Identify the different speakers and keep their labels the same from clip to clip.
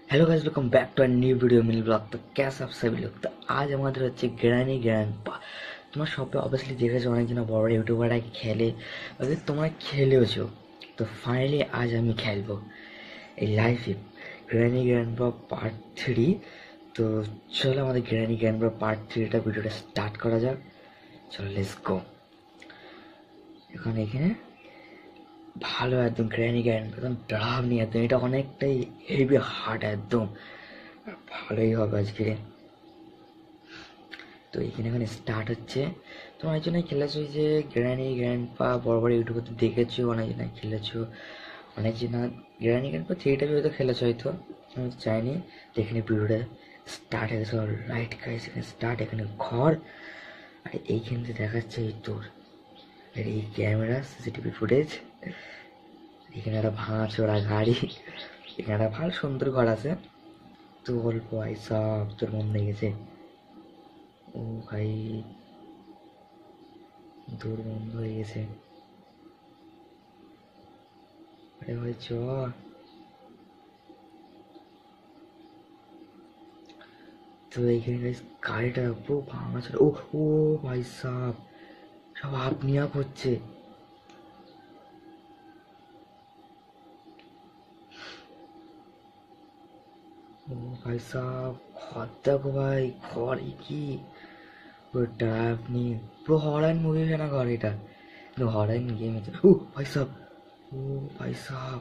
Speaker 1: Hello guys, welcome back to a new video mill blog. तो कैसे आप सभी लोग। तो आज আমাদের হচ্ছে গ্র্যানি গ্র্যান্ডপা। তোমার সবে অবভিয়াসলি দেখেছো অনেকজন বড় ইউটিউবাররা খেলে, তোমরা খেলেওছো। তো ফাইনালি আজ আমি খেলবো এই লাইফে গ্র্যানি গ্র্যান্ডপা পার্ট 3। তো চলো আমাদের গ্র্যানি গ্র্যান্ডপা পার্ট 3টা ভিডিওটা স্টার্ট করা যাক। চলো লেটস গো। এখানে ভালো একদম গ্র্যানি গ্র্যান্ডপা একদম ড্রাভ নিয়ে একদম, এটা অনেকটাই হেভি হার্ড একদম, ভালোই হবে আজকে। তো এখানে স্টার্ট হচ্ছে। তো অনেকজনে খেলেছো যে গ্র্যানি গ্র্যান্ডপা, বড় বড় ইউটিউবে দেখেছো, অনেকজনে খেলেছো, অনেকজনা গ্র্যানি গ্র্যান্ডপা 3টা হয়তো খেলেছো, হয়তো আমি তো চাইনি। তো এখানে ভিডিওটা স্টার্ট হয়ে গেছে। রাইট গাইস, এখানে স্টার্ট। এখানে ঘর, আর এইখানে দেখাচ্ছে এই তোর এই ক্যামেরা সিসিটিভি ফুটেজ। এখানে একটা ভাঙাচোরা গাড়ি, এখানে একটা ভালো সুন্দর ঘর আছে। তো অল্প সব তোর মন লেগেছে। ও ভাই, দূর বন্ধ হয়ে গেছে। আরে ভাই চ। তো এইখানে গাইস গাড়িটা পুরো ভাঙা ছিল। ও ও ভাই সাব, সব আপনিয়া করছে। ও ভাই সাব, ঘর দেখো ভাই, ঘর কি ওটা আপনি পুরো হরান মুভি है ना ঘর, এটা কিন্তু হরান গেম আছে। ও ভাই সাব, ও ভাই সাব,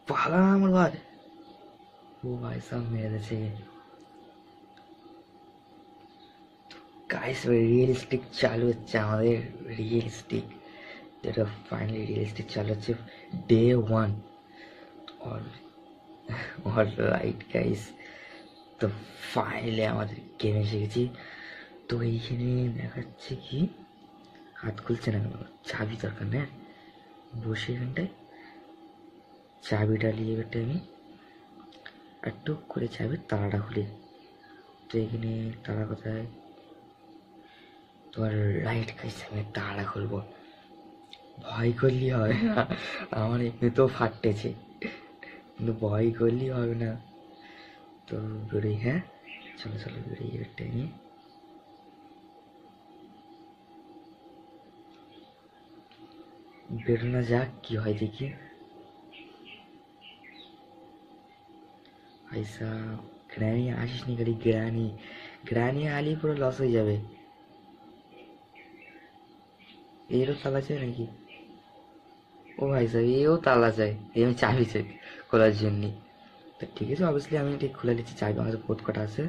Speaker 1: পালা না আমার ভাই। ও ভাই সাব মেরে দিয়েছে। গাইস রিয়েলিস্টিক চালু হচ্ছে আমাদের, রিয়েলিস্টিক, যেটা ফাইনালি রিয়েলিস্টিক চালু হচ্ছে day 1। All all right guys, তো ফাইনালি আমাদের গেমে এসে গেছি। তো এইখানে দেখাচ্ছে কি হাত খুলছে না কেন, চাবি দরকার না। বসে এখানটায় চাবিটা নিয়ে বেটে আমি আর টুক করে চাবির তালাটা খুলি। তো এখানে তালা কোথায়, তোমার রাইট গাইস, আমি তালা খুলবো। ভয় করলেই হবে না, আমার এমনিতেও ফাটেছে, কিন্তু ভয় করলেই হবে না। তো বেরোই, হ্যাঁ চলো চলো বেরোই একটা নিয়ে। বেরোনো যাক, কি হয় দেখি। পয়সা, গ্রানি আসিস নি গাড়ি, গ্রানি গ্রানি আলি পুরো লস হয়ে যাবে। এরও তালা চাই নাকি? ও ভাই সাহেব, এও তালা চাই, এই আমি চাবি চাই খোলার জন্য। তো ঠিক আছে, অবভিয়াসলি আমি ঠিক খুলে নিচ্ছি, চাবি আমার বহুত কটা আছে।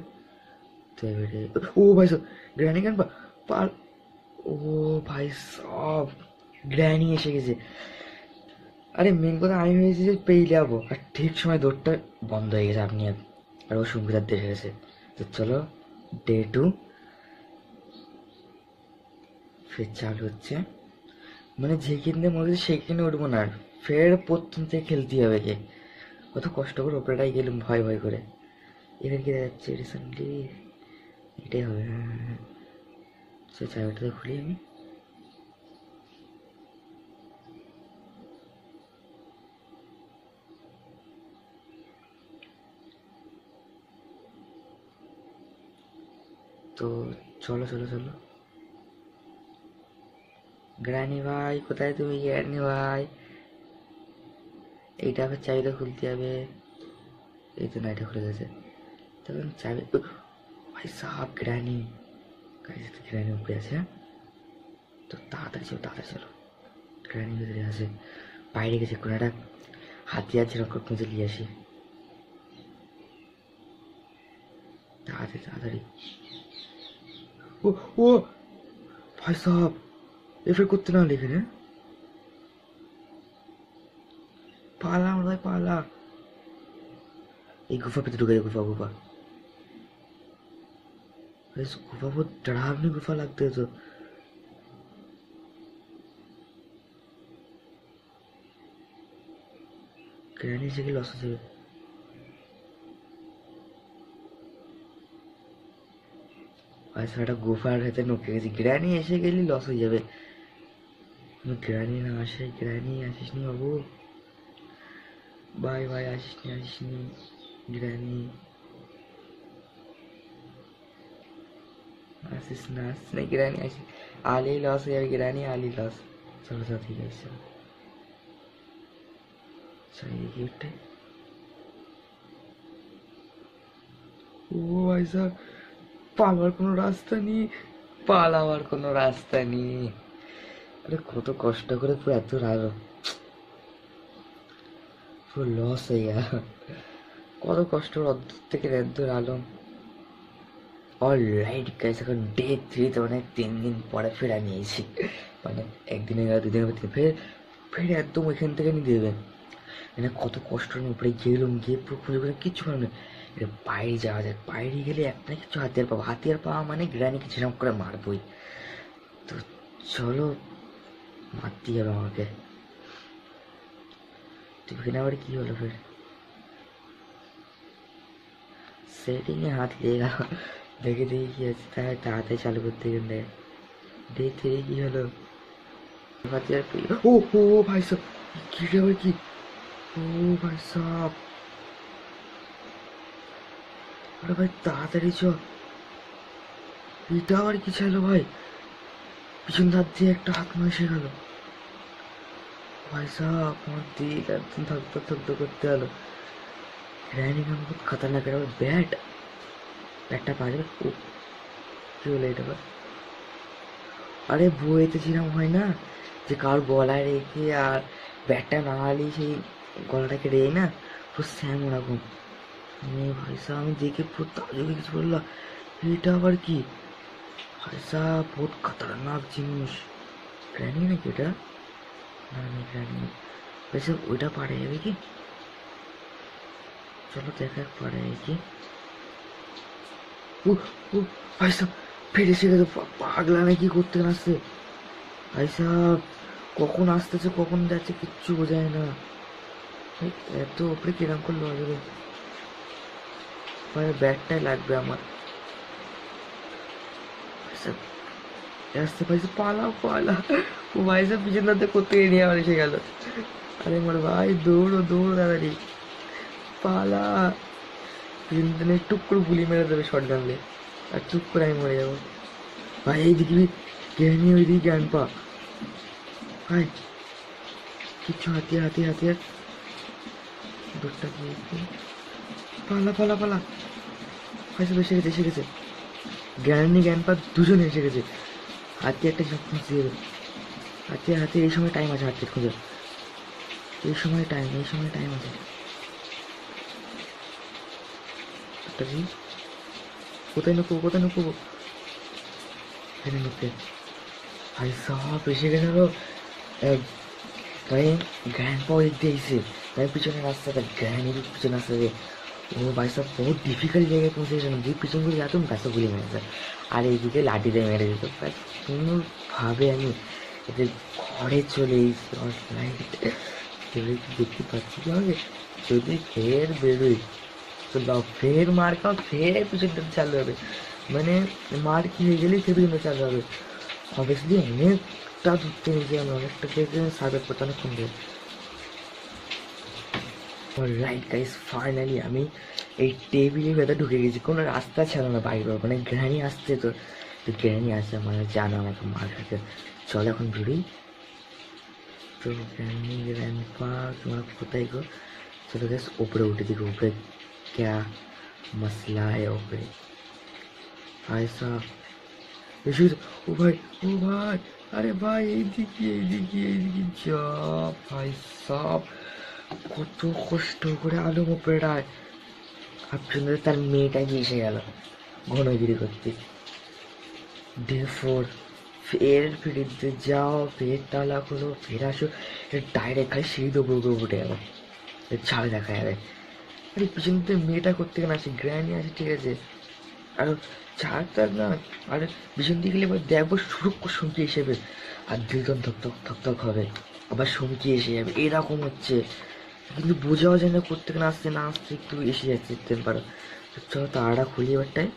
Speaker 1: তো এবারে ও ভাই সাহেব, গ্রানি কেন পাল। ও ভাই সব, গ্র্যানি এসে গেছে। আরে মেন কথা আমি ভেবেছি যে পেয়ে যাবো, আর ঠিক সময় দৌড়টা বন্ধ হয়ে গেছে। আপনি আর ও সুবিধার দেশে গেছে। তো চলো ডে 2 ফের চালু হচ্ছে। মানে যেখানে মনে হচ্ছে সেখানে উঠবো না, ফের প্রথম থেকে খেলতে হবে। কে কত কষ্ট করে ওপরেটাই গেলাম ভয় ভয় করে। এখানে কি দেখা যাচ্ছে রিসেন্টলি, এটাই হবে। হ্যাঁ হ্যাঁ হ্যাঁ, সে চাবিটা খুলি আমি। তো চলো চলো চলো। গ্রানি ভাই কোথায় তুমি, গ্রানি ভাই? এইটা আবার চাবিটা খুলতে হবে। এই তো না, এটা খুলে গেছে। তখন চাবি ভাই সাহাব, গ্রানি গাইস, গ্রানি উপরে আছে। হ্যাঁ? তো তাড়াতাড়ি চলো তাড়াতাড়ি চলো। গ্রানি ভিতরে আছে, বাইরে গেছে, কোনো একটা হাতিয়ার যেরকম খুঁজে নিয়ে আসি। তাড়াতাড়ি তাড়াতাড়ি। ও ও ভাই সাহাব, এফের করতে না লিখে রে। পালা আমার ভাই, পালা। এই গুফা ভিতরে ঢুকে যায়, গুফা গুফা। अरे इस गुफा बहुत डरावनी गुफा लगती है। तो গ্র্যানি এসে গেলে লস হয়ে যাবে। ভাই সারাটা গুফার ভেতরে ঢুকে গেছি, গ্র্যানি এসে গেলে লস হয়ে যাবে। গ্র্যানি না আসে, গ্র্যানি আসিস নি বাবু, ভাই ভাই আসিস নি আসিস নি। গ্র্যানি আসিস না, আসিস না গ্র্যানি, আসিস। আলি লস হয়ে যাবে গ্র্যানি, আলি লস। চলো চলো ঠিক আছে চলো। চলো এদিকে উঠে। ও ভাই স্যার, পালার কোনো রাস্তা নেই, পালাবার কোনো রাস্তা নেই। আরে কত কষ্ট করে পুরো এত রাগ, পুরো লস হয়ে গেল। কত কষ্ট অর্ধেক থেকে দেড় আলম। অলরাইট গাইস, এখন ডে 3, মানে 3 দিন পরে ফেরা নিয়েছি। মানে একদিনে গেল, দুদিনের পর ফের ফের একদম ওইখান থেকে নিয়ে দেবেন। মানে কত কষ্টের উপরে গেলাম, গিয়ে পুরো খুঁজে খুঁজে কিচ্ছু পারলাম না। এটা বাইরে যাওয়া যায়, বাইরে গেলে একটা কিছু হাতিয়ার পাবো, হাতিয়ার পাওয়া মানে গ্রানিকে ঝিনাম করে মারবই। তো চলো, মারতেই হবে আমাকে। তো এখানে আবার কি হলো ফের? সেটিংয়ে হাত লেগে গেল, দেখে দেখি কি আছে, তাই তাড়াতাড়ি চালু করতে গেলে ডে 3 কি হলো? হাতিয়ার পেয়ে ও ও ভাই সাব, কি রে আবার কি? ও ভাই সাব, আরে ভাই তাড়াতাড়ি চ। এটা আবার কি ছিল ভাই? পিছন ধার দিয়ে একটা হাত এসে গেল ভাই সাহ, আমার দিল একদম ধকধক ধকধক করতে হলো। রানিং আমার খুব খতরনাক, এটা ব্যাট, ব্যাটটা পাওয়া যাবে? ও কি হলো এটা আবার? আরে বইতে ছিলাম হয় না, যে কার গলায় রেখে আর ব্যাটটা না হারিয়ে সেই গলাটাকে রেখে না, পুরো স্যাম ওরকম। ভাই সাহ আমি দেখে পুরো তাজুবে কিছু বললাম, এটা আবার কি? ভাই সাহ বহুত খতরনাক জিনিস। রানি নাকি এটা? না না রানি না। वैसे ওইটা পারে যাবে কি? চলো দেখা পারে কি। ও ও ভাই সাহেব, ফিরে এসে গেছে। পাগলা না কি করতে আসছে ভাই সাহেব, কখন আসতেছে কখন যাচ্ছে কিচ্ছু বোঝায় না। এত ওপরে কিরম করলো যাবে ভাই? ব্যাগটাই লাগবে আমার। ভাই সাহেব আসতে পাইছে, পালা পালা। ও ভাই সাহেব পিছন দাঁড়তে করতে নিয়ে আবার এসে গেল। আরে আমার ভাই দৌড়ো দৌড়ো দাঁড়ালি, পালা। পিছন টুক করে গুলি মেরে দেবে শর্ট গানলে, আর চুপ করে আমি মরে যাবো। ভাই এই দিকে জ্ঞানী, ওই দিকে জ্ঞান পা ভাই, কিচ্ছু হাতিয়ার হাতিয়ার হাতিয়ার দূরটা দিয়ে পালা পালা পালা। ভাই সব এসে গেছে এসে গেছে, জ্ঞানী জ্ঞান পা দুজনে এসে গেছে। হাতিয়ারটা সব খুঁজতে দেবে, হাতিয়ার হাতিয়ার। এই সময় টাইম আছে হাতিয়ার খুঁজে, এই সময় টাইম, এই সময় টাইম আছে। একটা কি কোথায় নুকবো, কোথায় নুকবো? এখানে নুকতে ভাই সব এসে গেছে। ভাই গ্র্যান্ডপা দিক দিয়ে এসে ভাই পিছনে রাস্তাটা, গ্র্যান্ডের পিছনে আসতে। ও ভাই সব বহুত ডিফিকাল্ট জায়গায় পৌঁছে গেছিলাম, যে পিছন করে যেতাম গাছে গুলি মেরেছে, আর এইদিকে লাঠি দিয়ে মেরে দিত। প্রায় কোনোভাবে আমি এদের ঘরে চলে এসেছি অনলাইন। দেখতে পাচ্ছি কি আমাকে, যদি ফের বেরোই তো দাও, ফের মার খাও, ফের পিছন দিকে চালু হবে। মানে মার খেয়ে গেলেই ফের পিছন চালু হবে। অবভিয়াসলি অনেকটা ধরতে নিয়েছি আমি, অনেকটা খেয়েছি, সাবেক করতে অনেকক্ষণ দিয়ে। রাইট গাইস, ফাইনালি আমি এই টেবিলের ভেতরে ঢুকে গেছি, কোনো রাস্তা ছিল না বাইরে, মানে গ্র্যানি আসছে। তো তো গ্র্যানি আসছে মানে জানো আমাকে মার খাচ্ছে। চল এখন বেরোই। তো গ্র্যানি গ্র্যান্ডপা তোমার কোথায় গো? চলো গ্যাস উপরে উঠে দিকে, উপরে ক্যা মশলা है ऊपरे भाई साहब। এসে ও ভাই, ও ভাই, আরে ভাই এইদিকে এইদিকে এইদিকে যা। ভাই সাহ কত কষ্ট করে আলো মোপেড়ায়, আর সুন্দর তার মেয়েটা গিয়ে এসে গেল ঘনগিরি করতে। ডে 4 ফের ফিরিতে যাও, ফের তালা খোলো, ফের আসো, ডাইরেক্ট খালি সিঁড়ি উপরে উপরে উঠে যাবে, ছাড়ে দেখা যাবে। আরে পিছন থেকে মেয়েটা করতে না আসে, গ্র্যান্ডি আছে ঠিক আছে, আর ছাড় তার না। আর পিছন দিকে গেলে এবার দেখবো সুরক্ষ সঙ্গী হিসেবে, আর দিলদম ধকধক ধকধক হবে, আবার সঙ্গী এসে যাবে, এরকম হচ্ছে। কিন্তু বোঝাও যায় না করতে না আসতে না আসতে একটু এসে যাচ্ছে, দেখতে পারো। চলো তাড়াটা খুলি এবারটায়।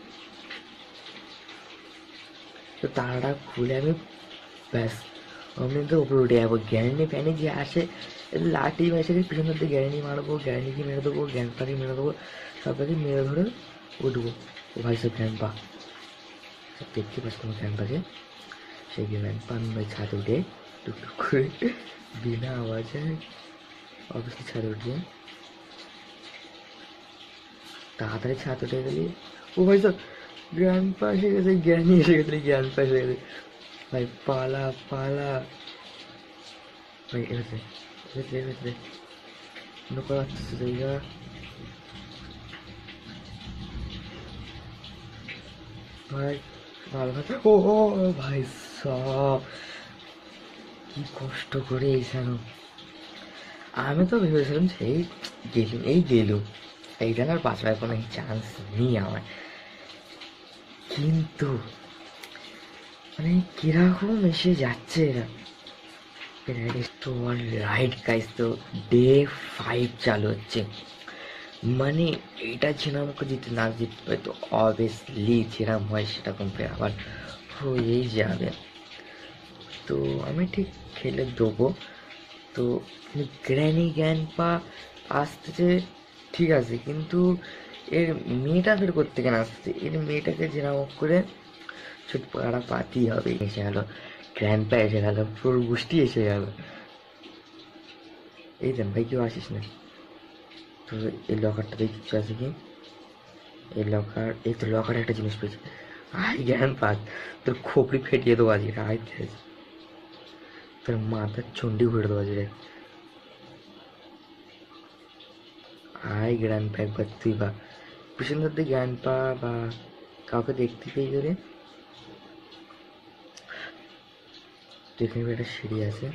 Speaker 1: তো তাড়াটা খুলে আমি ব্যাস আমি তো উপরে উঠে যাবো। গ্যারেন্টি ফ্যানে যে আসে লাঠি মেসে পিছন দিকে গ্যারেন্টি মারবো, গ্যারেন্টিকে মেরে দেবো, গ্যাংপাকে মেরে দেবো, সবাইকে মেরে ধরে উঠবো। ও ভাই সব গ্র্যান্ডপা, সব দেখতে পাচ্ছি তোমার গ্র্যান্ডপাকে। সেই গ্র্যান্ডপা আমি ভাই ছাদে উঠে টুকটুক করে বিনা আওয়াজে অবশ্যই ছাদে উঠবে। তাড়াতাড়ি ছাদ উঠে গেলি। ও ভাই সব গ্র্যান্ডপা এসে গেছে, জ্ঞানী এসে গেছে, গ্র্যান্ডপা এসে গেছে। ভাই পালা পালা ভাই, এসেছে এসেছে এসেছে নুকা আসতেছে জায়গা। ভাই ভালো ভাই, ও ও ভাই সব কি কষ্ট করে এইখানে। আমি তো ভেবেছিলাম সেই গেলুম, এই গেলুম, এইখানে আর বাঁচবার কোনো চান্স নেই আমার। কিন্তু মানে কিরকম এসে যাচ্ছে এরা। তো রাইট গাইস, তো ডে 5 চালু হচ্ছে। মানে এটা যেরকম জিতে না জিততে পারে তো অবভিয়াসলি যেরকম হয় সেরকম ফের আবার হয়েই যাবে। তো আমি ঠিক খেলে দেবো। তো গ্র্যানি গ্র্যান্ডপা আসতেছে ঠিক আছে, কিন্তু এর মেয়েটা ফের করতে কেন আসছে? এর মেয়েটাকে যেরকম করে ছোট পাড়া পাতি হবে। এসে গেল গ্র্যান্ডপা, এসে গেল পুরো গোষ্ঠী এসে গেল। এই দেন ভাই, কেউ আসিস না। তো এই লকারটাতে কিচ্ছু আছে কি? এই লকার, এই তো লকারে একটা জিনিস পেয়েছি। আই জ্ঞান পাক, তোর খোপড়ি ফেটিয়ে দেবো আজকে। আই তোর মাথার চন্ডি ঘুরে দেবো আজকে। আই গ্র্যান্ড পা একবার তুই বা পিছন ধরতে জ্ঞান পা বা কাউকে দেখতে পেয়ে গেলে। তো এখানে একটা সিঁড়ি আছে,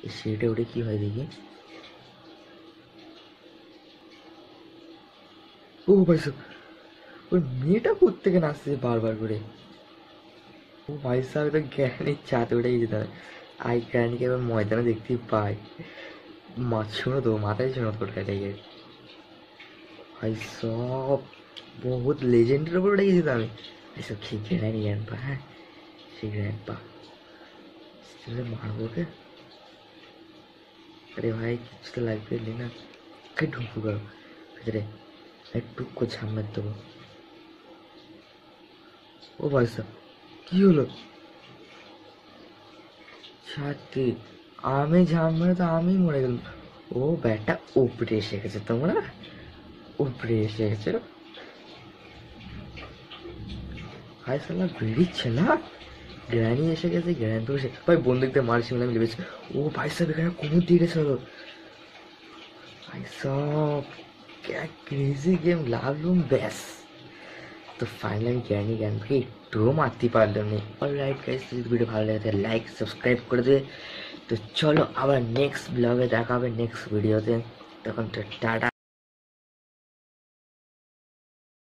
Speaker 1: এই সিঁড়িটা উঠে কি হয় দেখি। ও ভাই সাহেব, ওই মেয়েটা কোত্থেকে নাচছে বারবার করে। ও ভাই সাহেব, তো জ্ঞানের চাতে উঠে যেতে হবে। আই জ্ঞানীকে এবার ময়দানে দেখতেই পাই। মাছ শুনো তো, মাথায় শুনো তো লেগে ভাই সব বহুত লেজেন্ডের উপর উঠে গেছি তো আমি। এসব সেই গ্র্যানি জ্ঞান পা, হ্যাঁ সেই গ্র্যান্ড পা মারবো ওকে। अरे भाई কিছু তো লাগবে না, কে ঢুকবো করো ভিতরে, একটু ঝাম মেরে দেবো। ও ভাই সাহেব, কি হলো? ছাড়তে আমি ঝাম মেরে তো আমি মরে গেলাম। ও ব্যাটা উপরে এসে গেছে, তোমরা উপরে এসে গেছে। হাই সালা বেরিচ্ছে না, গ্র্যানি এসে গেছে। গ্র্যানি তো ভাই বন্দুক দিয়ে মারছি আমি লেগেছে। ও ভাই সাহেব এখানে কুমুর দিয়ে গেছে হলো। भाई साहब क्या क्रेजी गेम লাগলুম ব্যাস। তো ফাইনালি জ্ঞানী জ্ঞান ভাই একটুও মারতে পারলাম না। অলরাইট গাইস, যদি ভিডিও ভালো লাগে তাহলে লাইক সাবস্ক্রাইব করে দেবে। তো চলো আবার নেক্সট ব্লগে দেখা হবে, নেক্সট ভিডিওতে। তখন তো টাটা।